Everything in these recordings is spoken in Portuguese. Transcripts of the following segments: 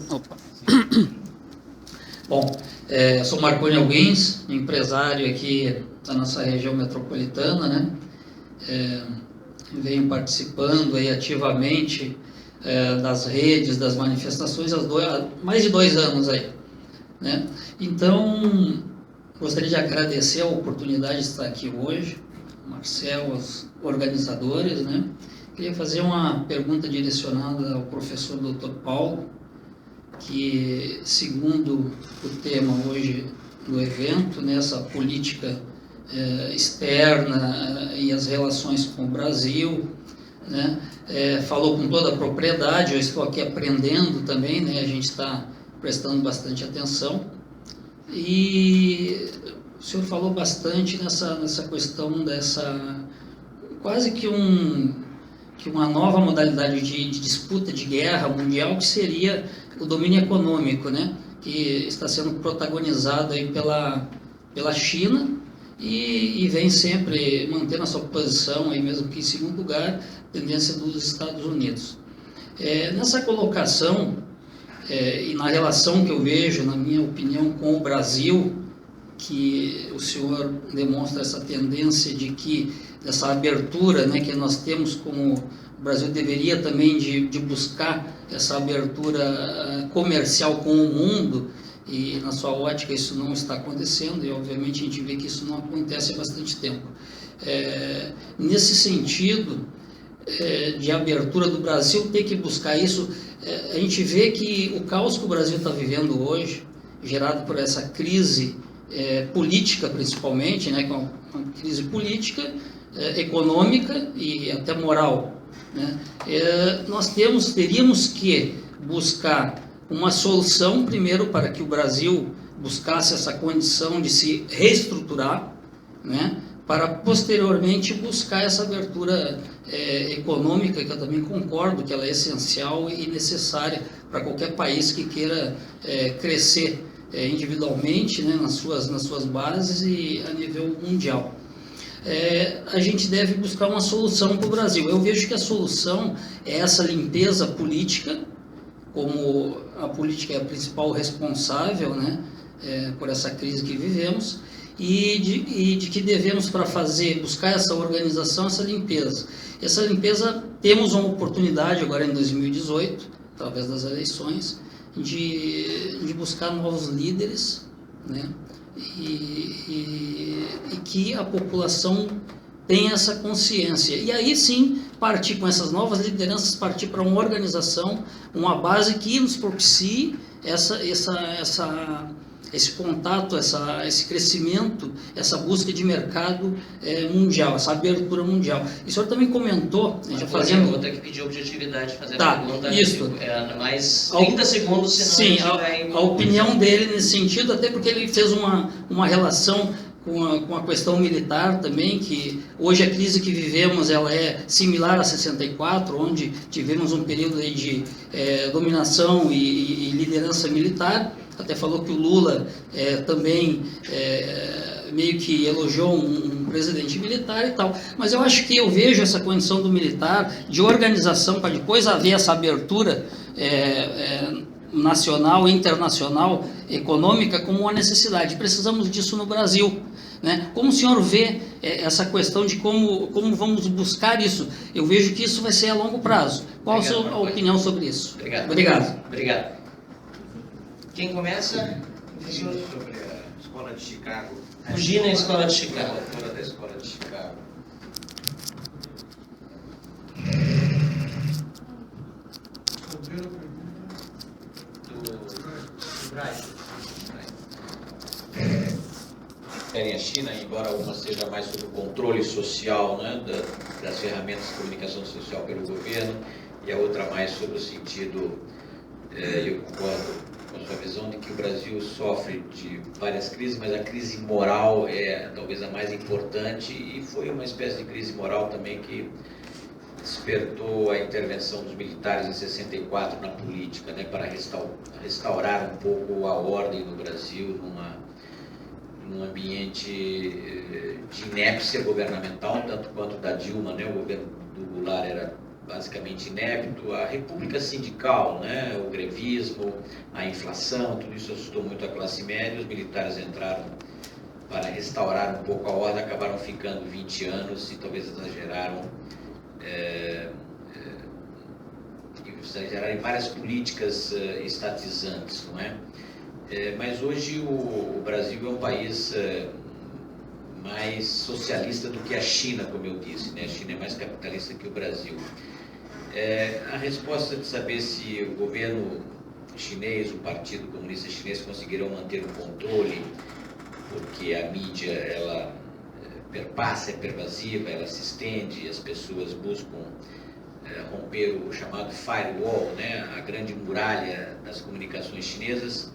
Opa. Bom, sou Marconi Alguins, empresário aqui da nossa região metropolitana, né? Venho participando aí ativamente das redes, das manifestações há mais de 2 anos aí, né? Então, gostaria de agradecer a oportunidade de estar aqui hoje, Marcel, os organizadores, né? Queria fazer uma pergunta direcionada ao professor Dr. Paulo, que, segundo o tema hoje do evento, nessa política externa e as relações com o Brasil, né, falou com toda a propriedade. Eu estou aqui aprendendo também, né, a gente está prestando bastante atenção, e o senhor falou bastante nessa questão dessa, quase que uma nova modalidade de disputa, de guerra mundial, que seria o domínio econômico, né? Que está sendo protagonizado aí pela China e vem sempre mantendo a sua posição, aí mesmo que em segundo lugar, tendência dos Estados Unidos. Nessa colocação e na relação que eu vejo, na minha opinião, com o Brasil, que o senhor demonstra essa tendência de que essa abertura, né, que nós temos, como o Brasil deveria também de buscar essa abertura comercial com o mundo, e na sua ótica isso não está acontecendo, e obviamente a gente vê que isso não acontece há bastante tempo. Nesse sentido de abertura do Brasil, ter que buscar isso, a gente vê que o caos que o Brasil está vivendo hoje, gerado por essa crise política principalmente, né, que é uma crise política, econômica e até moral, né? Nós teríamos que buscar uma solução primeiro para que o Brasil buscasse essa condição de se reestruturar, né, para posteriormente buscar essa abertura econômica, que eu também concordo que ela é essencial e necessária para qualquer país que queira crescer individualmente, né, nas suas bases e a nível mundial. A gente deve buscar uma solução para o Brasil. Eu vejo que a solução é essa limpeza política, como a política é a principal responsável, né, por essa crise que vivemos, e de que devemos, para buscar essa organização, essa limpeza. Essa limpeza, temos uma oportunidade agora em 2018, através das eleições, de buscar novos líderes, né? E que a população tenha essa consciência. E aí sim, partir com essas novas lideranças, partir para uma organização, uma base que nos propicie esse contato, esse crescimento, essa busca de mercado mundial, essa abertura mundial. E o senhor também comentou, já fazendo... Vou ter que pedir objetividade, fazer a pergunta. Isso. Mais 30 segundos, senão sim, a gente vai... a opinião dele nesse sentido, até porque ele fez uma relação com a questão militar também, que hoje a crise que vivemos ela é similar a 64, onde tivemos um período aí de dominação e liderança militar. Até falou que o Lula também meio que elogiou um presidente militar e tal. Mas eu vejo essa condição do militar, de organização, para depois haver essa abertura nacional e internacional econômica, como uma necessidade. Precisamos disso no Brasil, né? Como o senhor vê essa questão de como vamos buscar isso? Eu vejo que isso vai ser a longo prazo. Qual a sua opinião sobre isso? Obrigado. Quem começa? Sobre a Escola de Chicago. Fugir na Escola de Chicago. A autora da Escola de Chicago. A China, embora uma seja mais sobre o controle social, né, das ferramentas de comunicação social pelo governo, e a outra mais sobre o sentido, eu concordo com a sua visão de que o Brasil sofre de várias crises, mas a crise moral é talvez a mais importante, e foi uma espécie de crise moral também que despertou a intervenção dos militares em 64 na política, né, para restaurar um pouco a ordem no Brasil, num ambiente de inépcia governamental, tanto quanto da Dilma, né, o governo do Goulart era basicamente inébito, a república sindical, né, o grevismo, a inflação, tudo isso assustou muito a classe média. Os militares entraram para restaurar um pouco a ordem, acabaram ficando 20 anos e talvez exageraram em várias políticas estatizantes, não é? Mas hoje o Brasil é um país mais socialista do que a China, como eu disse, né? A China é mais capitalista que o Brasil. A resposta de saber se o governo chinês, o Partido Comunista Chinês, conseguirão manter o controle, porque a mídia, ela perpassa, é pervasiva, ela se estende, as pessoas buscam romper o chamado firewall, né, a grande muralha das comunicações chinesas.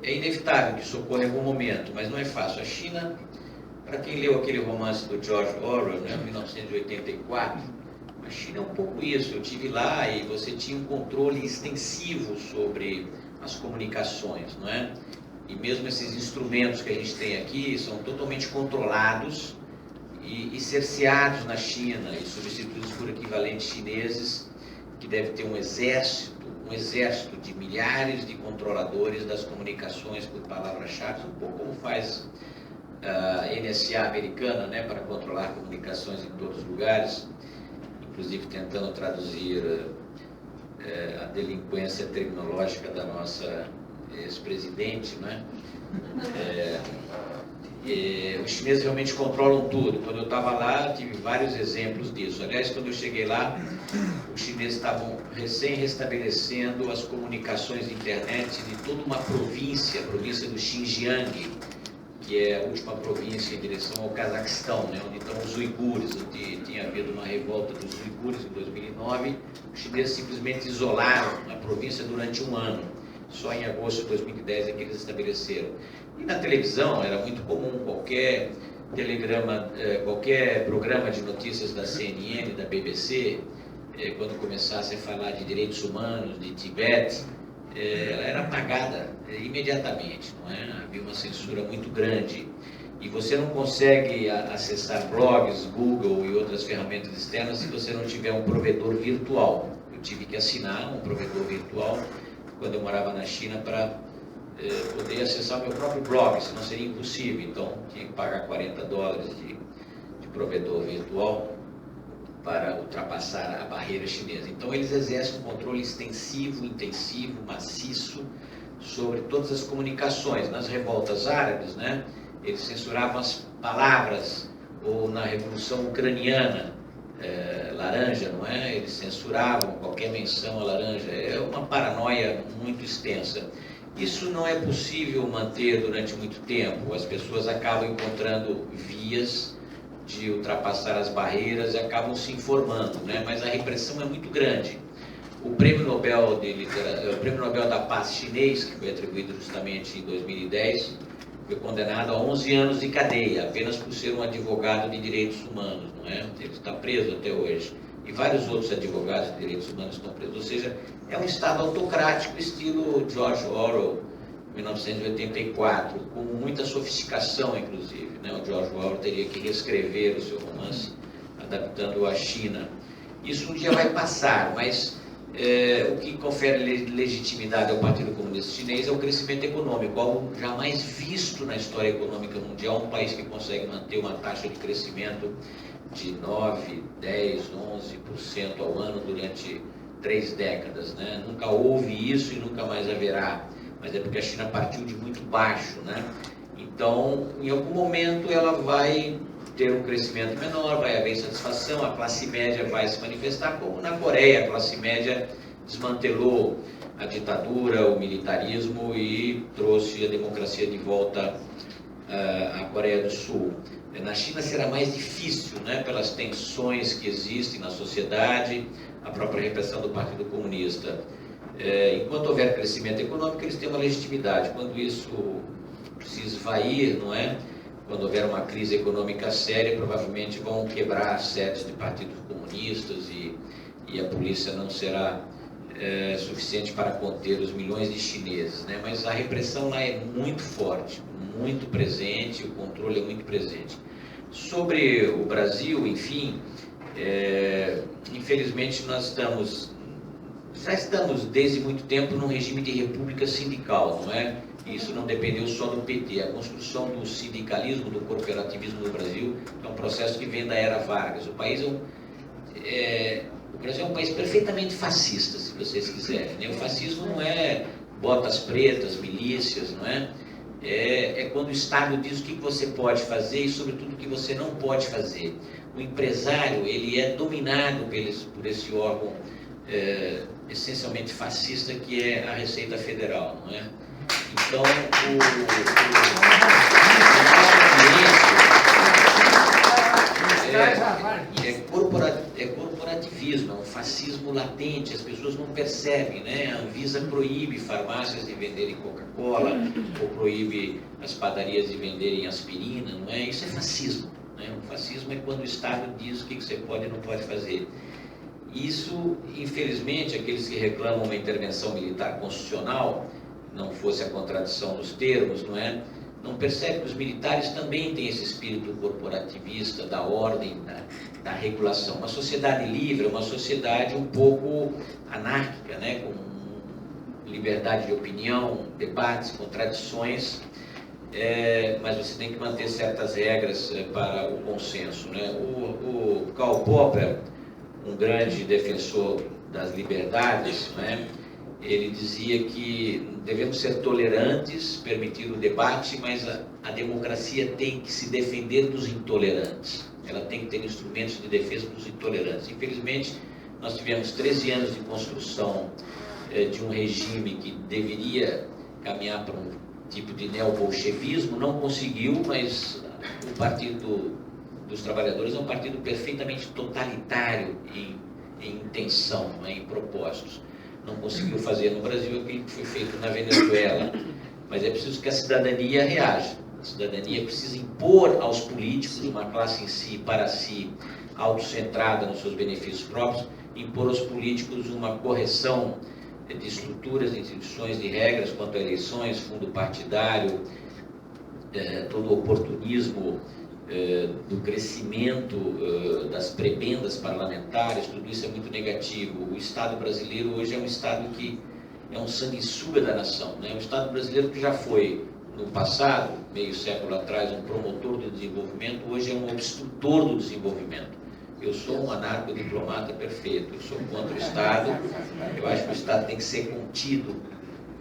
É inevitável que isso ocorra em algum momento, mas não é fácil. A China, para quem leu aquele romance do George Orwell, né, 1984, a China é um pouco isso. Eu estive lá e você tinha um controle extensivo sobre as comunicações, não é? E mesmo esses instrumentos que a gente tem aqui são totalmente controlados e cerceados na China e substituídos por equivalentes chineses, que deve ter um exército de milhares de controladores das comunicações por palavras-chave, um pouco como faz a NSA americana, né, para controlar comunicações em todos os lugares, inclusive tentando traduzir a delinquência terminológica da nossa ex-presidente, né? Os chineses realmente controlam tudo. Quando eu estava lá, tive vários exemplos disso. Aliás, quando eu cheguei lá, os chineses estavam recém-restabelecendo as comunicações de internet de toda uma província, a província do Xinjiang, que é a última província em direção ao Cazaquistão, né, onde estão os uigures, onde tinha havido uma revolta dos uigures em 2009. Os chineses simplesmente isolaram a província durante um ano. Só em agosto de 2010 é que eles estabeleceram. E na televisão era muito comum qualquer programa de notícias da CNN, da BBC, quando começasse a falar de direitos humanos, de Tibete, ela era apagada imediatamente, não é? Havia uma censura muito grande. E você não consegue acessar blogs, Google e outras ferramentas externas se você não tiver um provedor virtual. Eu tive que assinar um provedor virtual quando eu morava na China para poder acessar o meu próprio blog, senão seria impossível. Então, tinha que pagar $40 de provedor virtual para ultrapassar a barreira chinesa. Então, eles exercem um controle extensivo, intensivo, maciço sobre todas as comunicações. Nas revoltas árabes, né, eles censuravam as palavras, ou na Revolução Ucraniana, laranja, não é? Eles censuravam qualquer menção à laranja. É uma paranoia muito extensa. Isso não é possível manter durante muito tempo. As pessoas acabam encontrando vias de ultrapassar as barreiras e acabam se informando, né? Mas a repressão é muito grande. O Prêmio Nobel da Paz chinês, que foi atribuído justamente em 2010, foi condenado a 11 anos de cadeia, apenas por ser um advogado de direitos humanos, não é? Ele está preso até hoje. E vários outros advogados de direitos humanos estão presos. Ou seja, é um Estado autocrático, estilo George Orwell, 1984, com muita sofisticação, inclusive, né? O George Orwell teria que reescrever o seu romance, adaptando-o à China. Isso um dia vai passar, mas o que confere legitimidade ao Partido Comunista Chinês é o crescimento econômico, algo jamais visto na história econômica mundial. Um país que consegue manter uma taxa de crescimento de 9, 10, 11% ao ano durante 3 décadas, né? Nunca houve isso e nunca mais haverá, mas é porque a China partiu de muito baixo, né? Então, em algum momento ela vai ter um crescimento menor, vai haver insatisfação, a classe média vai se manifestar, como na Coreia, a classe média desmantelou a ditadura, o militarismo e trouxe a democracia de volta à Coreia do Sul. Na China será mais difícil, né, pelas tensões que existem na sociedade, a própria repressão do Partido Comunista. Enquanto houver crescimento econômico, eles têm uma legitimidade. Quando isso se esvair, não é? Quando houver uma crise econômica séria, provavelmente vão quebrar as sedes de partidos comunistas e a polícia não será suficiente para conter os milhões de chineses, né? Mas a repressão lá é muito forte, muito presente, o controle é muito presente. Sobre o Brasil, enfim, Infelizmente, já estamos desde muito tempo num regime de república sindical, não é? Isso não dependeu só do PT. A construção do sindicalismo, do corporativismo no Brasil é um processo que vem da era Vargas. O Brasil é um país perfeitamente fascista, se vocês quiserem, né? O fascismo não é botas pretas, milícias, não é? É quando o Estado diz o que você pode fazer e, sobretudo, o que você não pode fazer. O empresário, ele é dominado por esse órgão essencialmente fascista, que é a Receita Federal, não é? Então, é corporativismo, é um fascismo latente, as pessoas não percebem, né? A Anvisa proíbe farmácias de venderem Coca-Cola, ou proíbe as padarias de venderem aspirina, não é? Isso é fascismo, né? O fascismo é quando o Estado diz o que você pode e não pode fazer. Isso, infelizmente, aqueles que reclamam uma intervenção militar constitucional, não fosse a contradição nos termos, não é? Não percebe que os militares também têm esse espírito corporativista da ordem, da regulação. Uma sociedade livre é uma sociedade um pouco anárquica, né? Com liberdade de opinião, debates, contradições, mas você tem que manter certas regras para o consenso, né? O Karl Popper, um grande defensor das liberdades, não é? Ele dizia que devemos ser tolerantes, permitir o debate, mas a democracia tem que se defender dos intolerantes. Ela tem que ter instrumentos de defesa dos intolerantes. Infelizmente, nós tivemos 13 anos de construção de um regime que deveria caminhar para um tipo de neobolchevismo, não conseguiu, mas o Partido dos Trabalhadores é um partido perfeitamente totalitário em intenção, em propósitos. Não conseguiu fazer no Brasil aquilo que foi feito na Venezuela, mas é preciso que a cidadania reaja. A cidadania precisa impor aos políticos, uma classe em si, para si, autocentrada nos seus benefícios próprios, impor aos políticos uma correção de estruturas, de instituições, de regras quanto a eleições, fundo partidário, todo o oportunismo do crescimento das prebendas parlamentares, tudo isso é muito negativo. O Estado brasileiro hoje é um Estado que é um sanguessuga da nação, né? O Estado brasileiro, que já foi, no passado, meio século atrás, um promotor do desenvolvimento, hoje é um obstrutor do desenvolvimento. Eu sou um anarcodiplomata perfeito, eu sou contra o Estado, eu acho que o Estado tem que ser contido,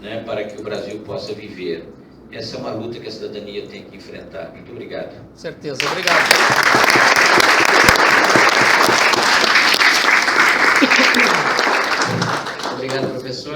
né, para que o Brasil possa viver. Essa é uma luta que a cidadania tem que enfrentar. Muito obrigado. Certeza, obrigado. Obrigado, professor.